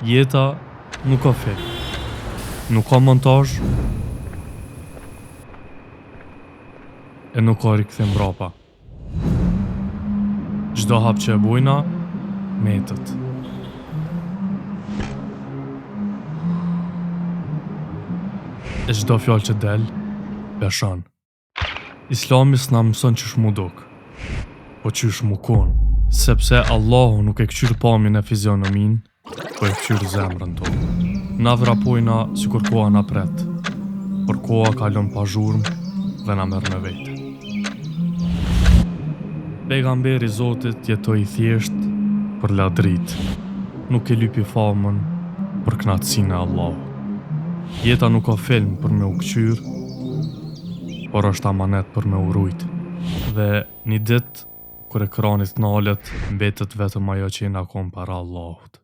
Jeta nuk ka film, nuk ka montazh e nuk ka rikthim mbrapa. Çdo hap që e bujna, metet. E çdo fjalë që del, beshon. Islami s'na mëson qysh mu duk, po qysh mu kon, sepse Allahu nuk e kqyr pamjen e fizionomin, po e kqyr zemrën tonë. Na vrapojna sikur koha na pret, por koha kalon pa zhurmë dhe na merr me vete. Pejgamberi i Zotit jetoi thjesht për ladrit, nuk e lypi famën për knatësinë e Allahut. Jeta nuk ka film për me u kqyr, por është amanet për me u rujt. Dhe një ditë, kur ekranit nalet, mbetet vetëm ajo që jena kon para Allahut.